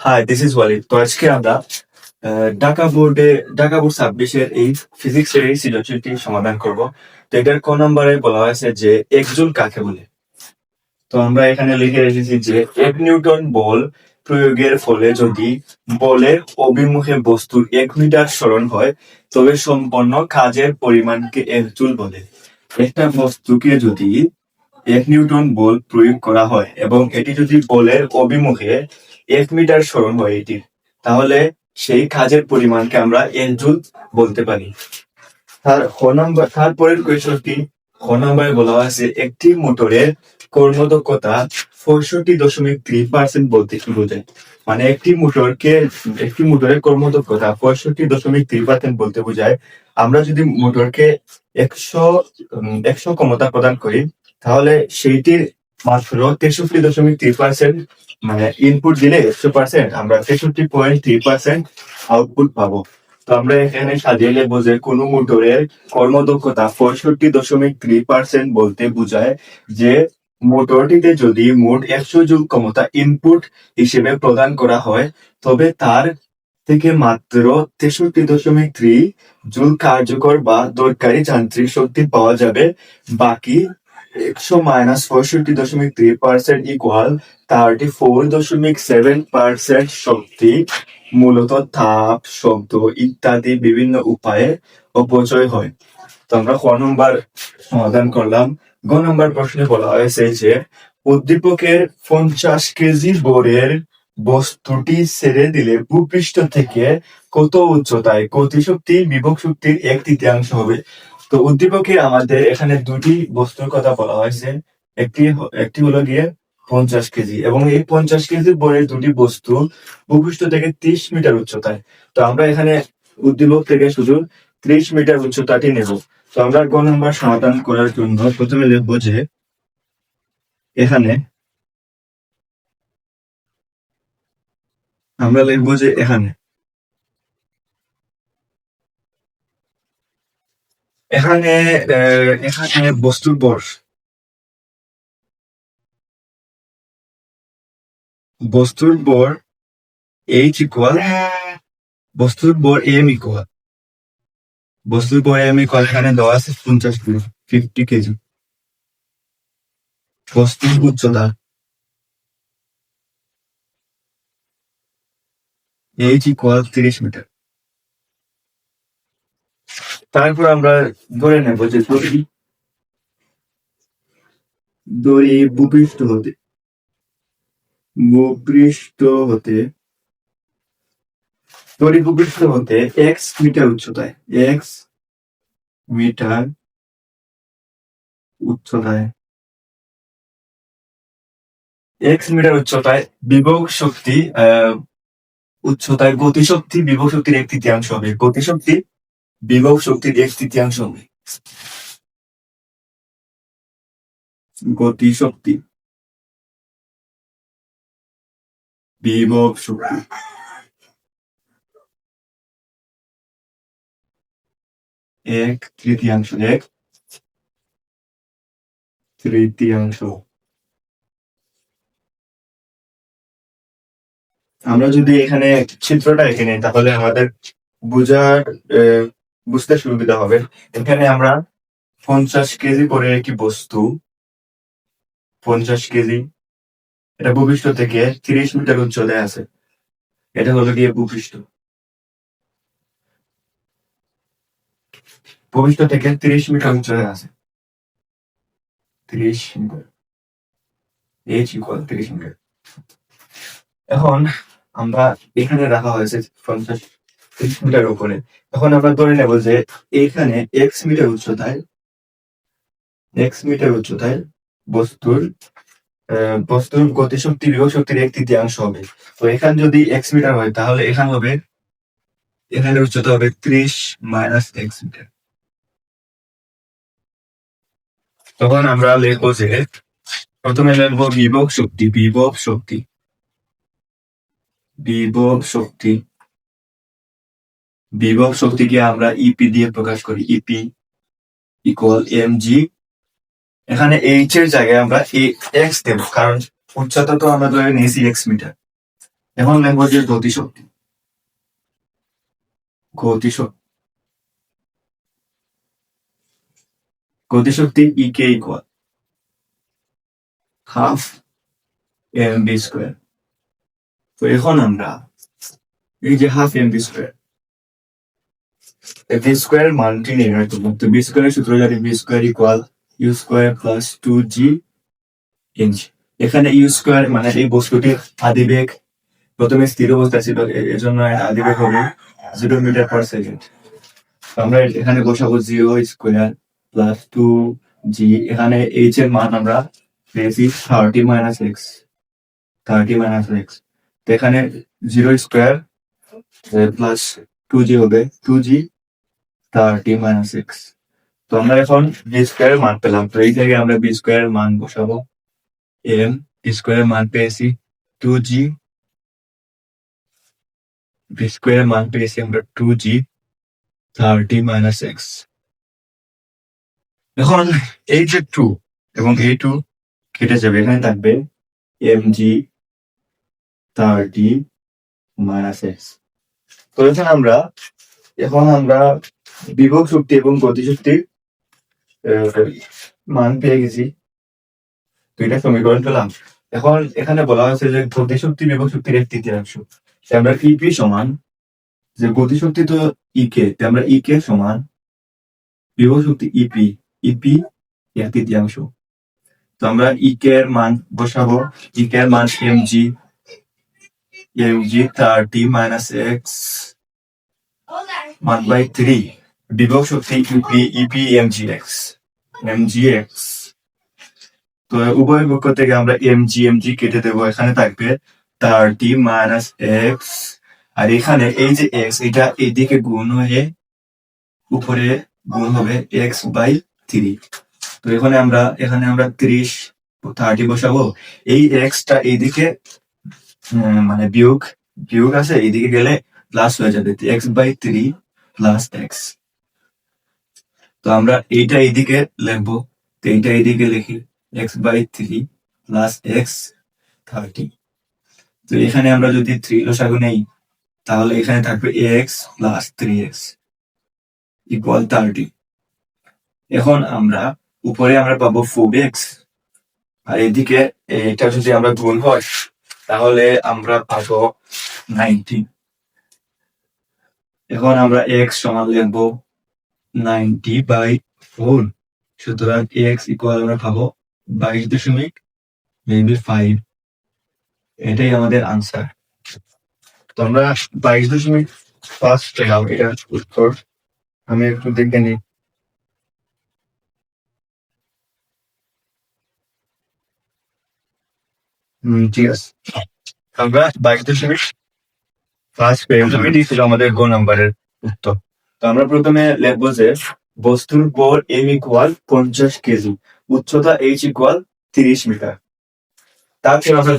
High, this is Walid. তো আজকে আমরা ঢাকা বোর্ড 26-এর এই ফিজিক্সের এই সৃজনশীলটি সমাধান করব। তো এটার ক নম্বরে বলা হয়েছে যে এক জুল কাকে বলে। তো আমরা এখানে লিখে রেখেছি যে এক নিউটন বল প্রয়োগের ফলে যদি বলের অভিমুখে বস্তুর 1 মিটার সরণ হয় তবে সম্পন্ন কাজের পরিমাণকে এক জুল বলে। একটা বস্তুকে যদি 1 নিউটন বল প্রয়োগ করা হয় এবং এটি যদি বলের অভিমুখে 1 মিটার সরণ হয় এটির, তাহলে সেই কাজের পরিমাণকে আমরা এক জুল বলতে পারি। তারপরের কোয়েশনটি খ নম্বরে বলা হয়েছে একটি মোটরের কর্মদক্ষতা 65.3% বলতে কি বোঝায়। মানে একটি মোটরের কর্মদক্ষতা 65.3% বলতে বোঝায় আমরা যদি মোটরকে 100 ক্ষমতা প্রদান করি তাহলে সেইটির মাত্র 63.3% মানে ইনপুট দিলে 100% আমরা 63.3% আউটপুট পাবো। তো আমরা এখানে সাজিয়ে নেবো যে কোন মোটরের কর্মদক্ষতা 65.3% বলতে বোঝায় যে মোটরটিতে যদি মোট 100 জুল ক্ষমতা ইনপুট হিসেবে প্রদান করা হয় তবে তার থেকে মাত্র 63.3 জুল কার্যকর বা দরকারি যান্ত্রিক শক্তি পাওয়া যাবে। বাকি 100 মাইনাস 65.3% ইকুয়াল 34.7% শক্তি মূলত তাপ, শব্দ ইত্যাদি বিভিন্ন উপায়ে অপচয় হয়। তো আমরা ক নম্বর সমাধান করলাম। গ নম্বর প্রশ্নে বলা হয়েছে যে উদ্দীপকের 50 কেজি বরের বস্তুটি ছেড়ে দিলে ভূপৃষ্ঠ থেকে কত উচ্চতায় গতিশক্তি বিভব শক্তির 1/3 হবে। তো উদ্দীপকে আমাদের এখানে দুটি বস্তুর কথা বলা হয়েছে। একটি হলো গিয়ে 50 কেজি এবং এই 50 কেজি বরের দুটি বস্তু ভূপৃষ্ঠ থেকে 30 মিটার উচ্চতায়। তো আমরা এখানে উদ্দীপক থেকে শুধু 30 মিটার উচ্চতাটি নেব। তো আমরা গ নম্বর সমাধান করার জন্য প্রথমে লিখবো যে এখানে আমরা লিখবো যে এখানে এখানে এখানে বস্তুর ভর H ইকুয়াল বস্তুর ভর M ইকুয়াল এখানে দেওয়া আছে 50 কিলো 50 কেজি। বস্তুর উচ্চতা H ইকুয়াল 30 মিটার। তারপর আমরা ধরে নেব যে দড়ি ভূপৃষ্ঠ হতে x মিটার উচ্চতায় মিটার উচ্চতায় বিভব শক্তি গতিশক্তি বিভব শক্তির 1/3 হবে। গতিশক্তি বিভব শক্তির 1/3 হবে। গতিশক্তি বিভব শক্তি 1/3 আমরা যদি এখানে চিত্রটা এঁকে নিই তাহলে আমাদের বুঝতে সুবিধা হবে। এখানে আমরা 50 কেজি করে একটি বস্তু 50 কেজি এটা ভূপৃষ্ঠ থেকে 30 মিটার উচ্চতায় আছে। এটা হলো গিয়ে ভূপৃষ্ঠ থেকে 30 মিটার উচ্চতায় আছে। 30 মিটার H ইকুয়াল 30 মিটার। এখন আমরা এখানে রাখা হয়েছে 50 মিটার উপরে। এখন আমরা ধরে নেব যে এখানে x মিটার উচ্চতায় বস্তুর গতিশক্তি বিভব শক্তির 1/3 হবে। তো এখানে যদি x মিটার হয় তাহলে এখানে উচ্চতা হবে 30 মাইনাস x মিটার। তখন আমরা লিখবো যে প্রথমে লিখবো বিভব শক্তিকে আমরা ইপি দিয়ে প্রকাশ করি। E P equal mg। এখানে h এর জায়গায় আমরা x দেব কারণ উচ্চতা তো আমরা ধরে নিয়েছি x মিটার। এখন লিখবো যে গতিশক্তি, গতিশক্তি গতিশক্তি KE equal half m v square. তো এখন আমরা এই যে half m v square, v square মানটি নির্ণয় করবো। তো বি স্কোয়ারের সূত্র জানি, v square equal u square plus 2g ইঞ্চ। এখানে ইউ স্কোয়ার মানে এই বস্তুটির আদিবেগ প্রথমে স্থির অবস্থা ছিল, এর জন্য আদিবেগ হবে 0 মিটার পার সেকেন্ড। আমরা এখানে বসাবো 0 স্কোয়ার প্লাস 2g। এখানে এইচ এর মান আমরা পেয়েছি 30 মাইনাস এক্স, 30 মাইনাস এক্স। তো এখানে 0 স্কোয়ার প্লাস 2g হবে 2g 30 মাইনাস এক্স। তো আমরা এখন বি স্কোয়ার মান পেলাম। তো এই জায়গায় আমরা বি স্কোয়ার মান বসাবো, এম স্কোয়ার মান পেয়েছি 2g, বি স্কোয়ার মান পেয়েছি আমরা 2g 30 মাইনাস এক্স। এখন এই যে 2 এবং এই 2 কেটে যাবে, এখানে থাকবে mg 30 মাইনাস এক্স। তো এখন আমরা বিভব শক্তি এবং গতিশক্তির মান পেয়ে গেছি। তো এটা সমীকরণ পেলাম। এখন এখানে বলা হয়েছে যে গতিশক্তি বিভব শক্তির এক তৃতীয়াংশ। আমরা ইপি সমান, যে গতিশক্তি তো ইকে, আমরা ইকে সমান বিভব শক্তি ইপি, ইপি এক তৃতীয়াংশ। তো আমরা ইকে এর মান বসাবো, ইকে এর মান এমজি, এমজি 30 মাইনাস এক্স 1/3 বিভব শক্তি EP, EP mg x, mg x. তো উভয় পক্ষ থেকে আমরা এমজি এমজি কেটে দেবো, এখানে থাকবে 30 মাইনাস এক্স। আর এখানে এই যে এক্স, এটা এইদিকে গুণ হয়ে উপরে গুণ হবে x/3। তো এখানে আমরা 30 বসাবো। এই এক্সটা এইদিকে মানে বিয়োগ আছে, এইদিকে গেলে প্লাস হয়ে যাবে, x/3 প্লাস এক্স। তো আমরা এইটা এইদিকে লিখবো, তো এইটা এইদিকে লিখি x/3 প্লাস এক্স 30। তো এখানে আমরা যদি 3 লসাগু নেই, তাহলে এখানে থাকবে এক্স প্লাস 3x ইকুয়াল 30। এখন আমরা উপরে আমরা পাবো 4x, আর এদিকে এটা যদি আমরা গুণ হয় তাহলে আমরা পাবো 90। এখন আমরা x সমান লিখবো 90/4। সুতরাং x ইকুয়াল আমরা পাবো 22.5। এটাই আমাদের আনসার। তো আমরা 22.5 পেলাম, এটা উত্তর। আমি একটু দেখে নিই। ঠিক আছে, আমরা 22.5 পেলাম। ছিল আমাদের গ নাম্বারের উত্তর। তো আমরা প্রথমে লিখবো যে বস্তুর ভর m ইকুয়াল 50 কেজি, উচ্চতা h ইকুয়াল 30 মিটার। তারপর আমরা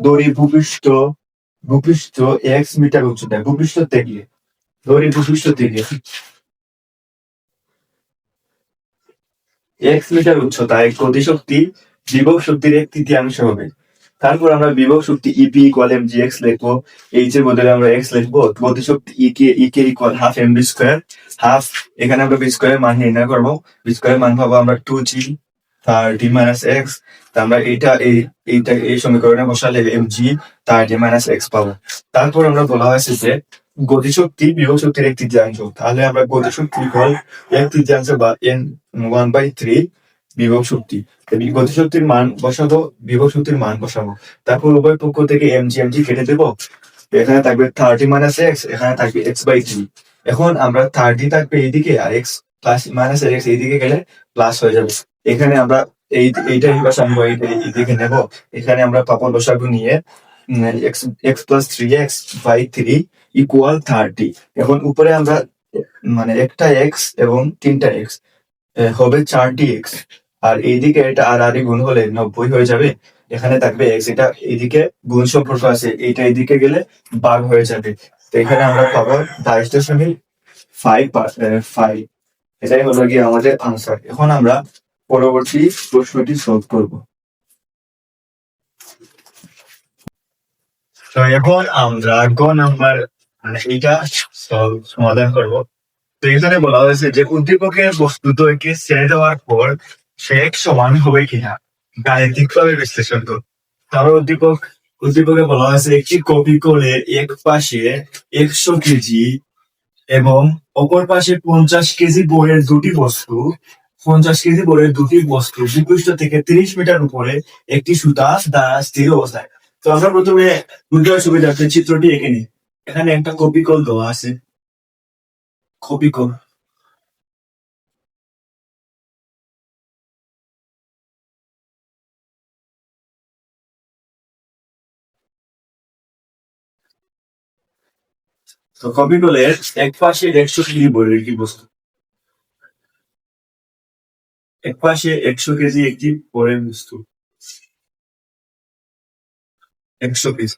দড়ি ভূপৃষ্ঠ x মিটার উচ্চতায়, দড়ি ভূপৃষ্ঠ থেকে x মিটার উচ্চতায় গতিশক্তি বিভব শক্তির এক তৃতীয়াংশ হবে। তারপর আমরা বিভব শক্তি EP equal m g x লিখবো, এইচ এর বদলে আমরা এক্স লিখবো। গতিশক্তি KE equal half m v square, half এখানে আমরা বি স্কোয়ারের মান নির্ণয় করবো। বি স্কোয়ারের মান পাবো আমরা 2g 30 মাইনাস এক্স। আমরা এই সমীকরণে বসালে এম জি 30 মাইনাস এক্স পাবো। তারপর আমরা বলা হয়েছে যে গতিশক্তি বিভব শক্তির এক তৃতীয়াংশ, তাহলে আমরা গতিশক্তি ইকুয়াল এক তৃতীয়াংশ বা n 1/3 বিভব শক্তি। গতিশক্তির মান বসাবো, বিভব শক্তির মান বসাবো। তারপর উভয় পক্ষ থেকে এমজি কেটে দেবো। এখানে থাকবে 30 মাইনাস এক্স, এখানে থাকবে x/3। এখন আমরা 30 থাকবে এইদিকে, আর এক্স প্লাস মাইনাস এক্স এইদিকে গেলে প্লাস হয়ে যাবে। এখানে আমরা এইটা বসাবো, এইদিকে নেব। এখানে আমরা পাবো লসাগু নিয়ে x প্লাস 3x/3 ইকুয়াল 30। এখন উপরে আমরা মানে একটা এক্স এবং তিনটা এক্স হবে 4টি এক্স, আর এইদিকে এটা আর গুণ হলে 90 হয়ে যাবে। এখানে থাকবে এক্স, এটা এইদিকে গুণ সম্পর্ক আছে, এইটা এইদিকে গেলে ভাগ হয়ে যাবে। তো এখানে আমরা পাবো 22.5। এটাই হলো গিয়ে আমাদের আনসার। এখন আমরা পরবর্তী প্রশ্নটি সলভ করব। তো এখন আমরা গ নাম্বার মানে এইটা সমাধান করব। তো এখানে বলা হয়েছে যে উদ্দীপকের বস্তুদ্বয়কে ছেড়ে দেওয়ার পর সে এক সমান হবে কিনা গাণিতিকভাবে বিশ্লেষণ করো। তারপর উদ্দীপকে বলা হয়েছে একটি কপি করে এক পাশে 100 কেজি এবং অপর পাশে 50 কেজি বইয়ের দুটি বস্তু 50 কেজি বইয়ের দুটি বস্তু ভূপৃষ্ঠ থেকে 30 মিটার উপরে একটি সুতা দ্বারা স্থির অবস্থায়। তো আমরা প্রথমে বুঝতে সুবিধার্থে চিত্রটি এঁকে নিই। এখানে একটা কপি কল দেওয়া আছে, কপি কল। তো কপি কলের এক পাশে 100 কেজি বইয়ের একটি বস্তু, এক পাশে 100 কেজি একটি বইয়ের বস্তু, 100 পিস,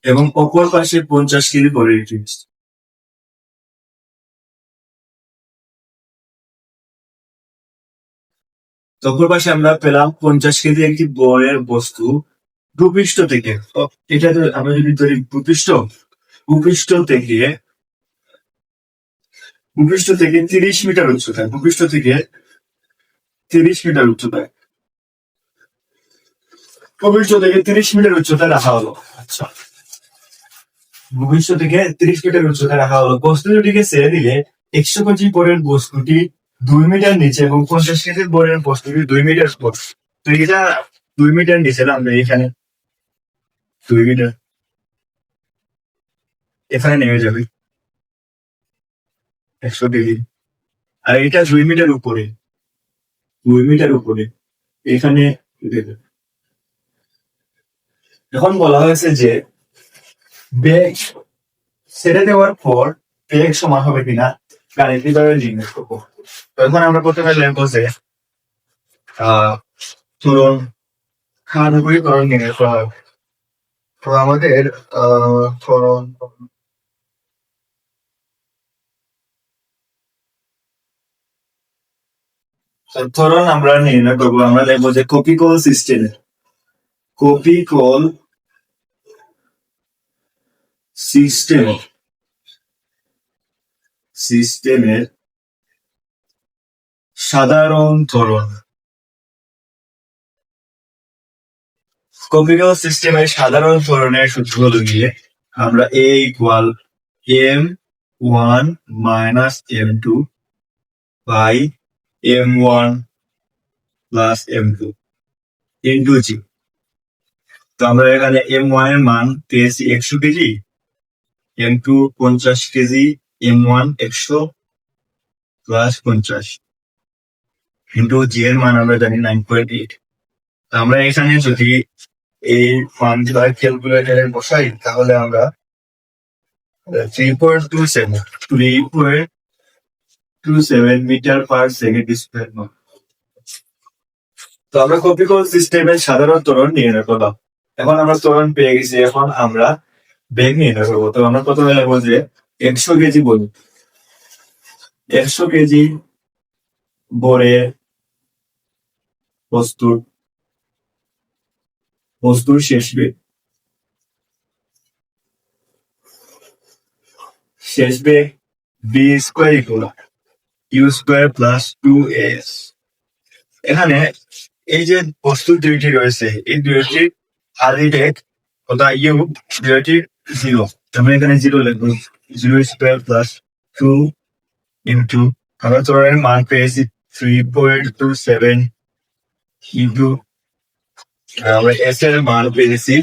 এবং অপর পাশে 50 কেজি বইয়ের একটি বস্তু। তো অপর পাশে আমরা পেলাম 50 কেজি একটি বইয়ের বস্তু ভূপৃষ্ঠ থেকে। এটা তো আমরা যদি ধরি ভূপৃষ্ঠ, ভূপৃষ্ঠ থেকে 30 মিটার উচ্চতায়, ভূপৃষ্ঠ থেকে 30 মিটার উচ্চতায়, ভূপৃষ্ঠ থেকে 30 মিটার উচ্চতায় রাখা হলো। আচ্ছা, ভূপৃষ্ঠ থেকে 30 মিটার উচ্চতায় রাখা হলো। বস্তু দুটিকে ছেড়ে দিলে 100 কেজি বরের বস্তুটি 2 মিটার নিচে এবং 50 কেজি বরের বস্তুটি 2 মিটার উপর। তো এটা 2 মিটার নিচে নামবে, এখানে 2 মিটার, এখানে নেমে যাবে 100 ডিগ্রি। আর এটা 2 মিটার উপরে, 2 মিটার উপরে, এখানে দেবে। এখন বলা হয়েছে যে বেগ ছেড়ে দেওয়ার পর বেগ সমান হবে কিনা গাণিতিকভাবে নির্ণয় করবো। তো এখন আমরা প্রথমে লিখবো যে ত্বরণ, খানাগুলি ত্বরণ নির্ণয় করা হবে। তো আমাদের ত্বরণ, ত্বরণ আমরা নির্ণয় করবো। আমরা লিখবো যে কপিকল সিস্টেমে, কপিকল সিস্টেমের সাধারণ ত্বরণ, কপিকল সিস্টেমের সাধারণ ত্বরণের সূত্র হলো গিয়ে আমরা a equal m1 minus m2 by m1 plus m2 into g. তো আমরা এখানে m1 এর মান পেয়েছি 100 kg, m2 50 kg, m1 100 plus 50 into g এর মান আমরা জানি 9.8। আমরা এখানে যদি এই মানগুলো ক্যালকুলেটরে বসাই তাহলে আমরা 3.27 মিটার পার সেকেন্ড স্কোয়ার। তো আমরা কপিকল সিস্টেমের সাধারণ ত্বরণ নির্ণয় করলাম। এখন আমরা ত্বরণ পেয়ে গেছি, এখন আমরা বেগ নির্ণয় করবো। তো আমরা প্রথমে লিখবো যে 100 কেজি বলি, 100 কেজি বরে বস্তুর শেষ বেগ v square equal u square plus 2as। এখানে এই যে বস্তু দুইটি রয়েছে, এই দুইটির আদি বেগ অর্থাৎ ইউ, দুইটির 0। আমরা এখানে 0 লিখবো, 0 স্কোয়ার প্লাস 2 ইন্টু আমরা ত্বরণের মান পেয়েছি 3.27 ইন্টু আমরা এস এর মান পেয়েছি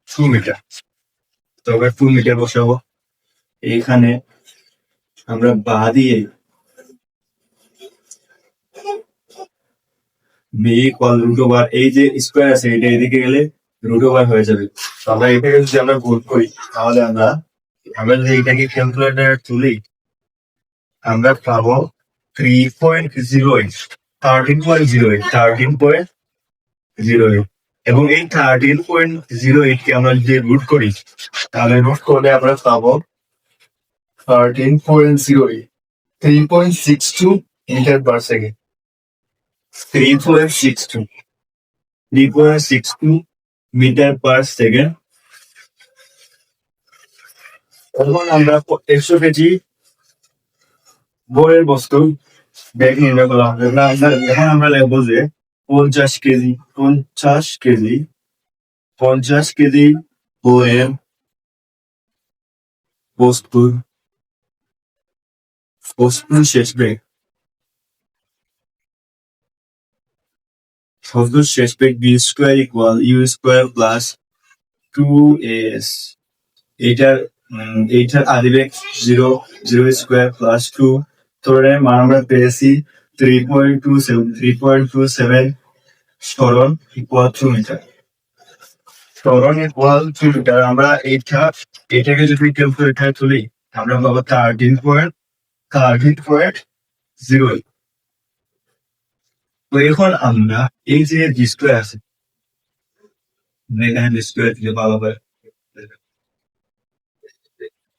2 মিটার। তো আমরা 2 মিটার বসাবো। এইখানে আমরা বা দিয়ে বি ইকুয়াল রুট ওভার, এই যে স্কোয়ার আছে এটা এদিকে গেলে রুট ওভার হয়ে যাবে। তো আমরা এটাকে যদি আমরা গুণ করি তাহলে আমরা যদি এটাকে ক্যালকুলেটর তুলি আমরা পাবো 13.08 এবং এই 13.08 কে আমরা যদি রুট করি তাহলে রুট করলে আমরা পাবো 13.08, 3.62 metre per second, 3.62 metre per second এখন আমরা 100 কেজি বরের বস্তু ব্যাগ নির্ণয় করলাম। এখন আমরা লিখবো যে 50 কেজি 50 কেজি বরের বস্তুর শেষ ব্যাগ v square equal u square plus 2as। এইটার আদি বেগ 0 স্কোয়ার প্লাস 2। তোরের মান আমরা পেয়েছি 3.27 সরণ ইকুয়াল 2 মিটার। সরণ ইকুয়াল 2 মিটার। আমরা এটাকে যদি ক্যালকুলেটারে তুলি আমরা পাবো 13.0। তো এখন আমরা এই যে বি স্কোয়ার আছে এখানে বি স্কোয়ার দিলে ভালো হয়।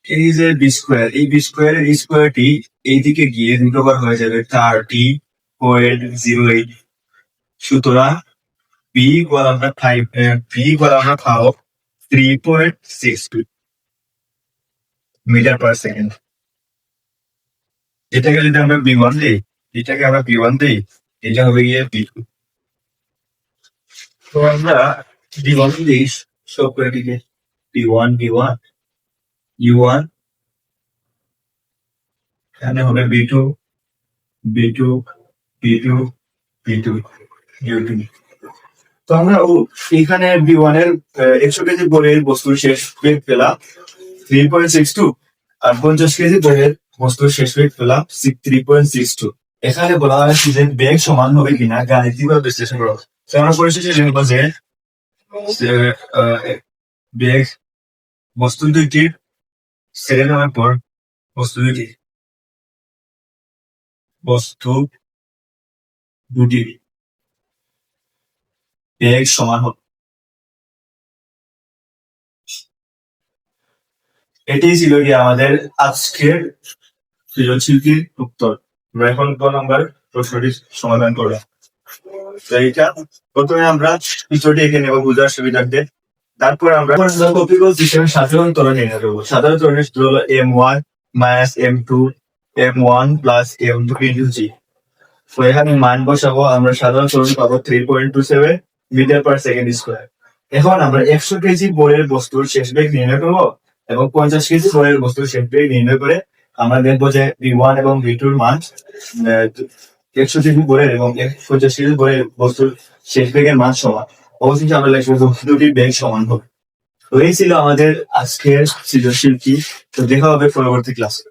এই যে বি স্কোয়ার, এই বি স্কোয়ারের স্কোয়ারটি এইদিকে গিয়ে রিকভার হয়ে যাবে 30.08। সুতরাং বি ইকুয়াল আমরা পাবো 3.62 মিটার পার সেকেন্ড। এটাকে যদি আমরা বি1 দিই, এটা হবে গিয়ে বি2। তো আমরা বি1 দিই সব করে দিকে বি1 ইউ1, এখানে হবে বি2 ইউ2। তো আমরা এখানে বি1 এর 100 কেজি বরের বস্তুর শেষ বেগ পেলাম 3.62 আর 50 কেজি বরের বস্তুর শেষ বেগ পেলাম 3.62। এখানে বলা হয়েছে যে বেগ সমান হবে কিনা গাণিতিকভাবে বিশ্লেষণ করা। তো আমরা পরিশেষে জানবো যে বেগ বস্তু দুইটির সেকেন্ড হওয়ার পর বস্তু দুটির বেগ সমান হবে। এটাই ছিল কি আমাদের আজকের সৃজনশীলটির উত্তর। আমরা এখন নাম্বার প্রশ্নটি সমাধান করলাম। তো এইটা প্রথমে আমরা চিত্রটি এঁকে নেবো বোঝার সুবিধার্থে। তারপর আমরা কপিকল সিস্টেমের সাধারণ ত্বরণ নির্ণয় করবো। সাধারণ ত্বরণের সূত্র হলো m1 minus m2 m1 plus m2 into g। তো এখানে মান বসাবো, আমরা সাধারণ ত্বরণ পাবো 3.27 মিটার পার সেকেন্ড স্কোয়ার। এখন আমরা 100 কেজি বরের বস্তুর শেষ বেগ নির্ণয় করবো এবং 50 কেজি বরের বস্তুর শেষ বেগ নির্ণয় করে আমরা দেখবো যে বি1 এবং বি2 মান 100 কেজি বরের এবং 50 কেজি বরের বস্তুর শেষ বেগের মান সমান। অবশেষে আমরা লিখবো দুটির বেগ সমান হবে। তো এই ছিল আমাদের আজকের সৃজনশীল কি। তো দেখা হবে পরবর্তী ক্লাসে।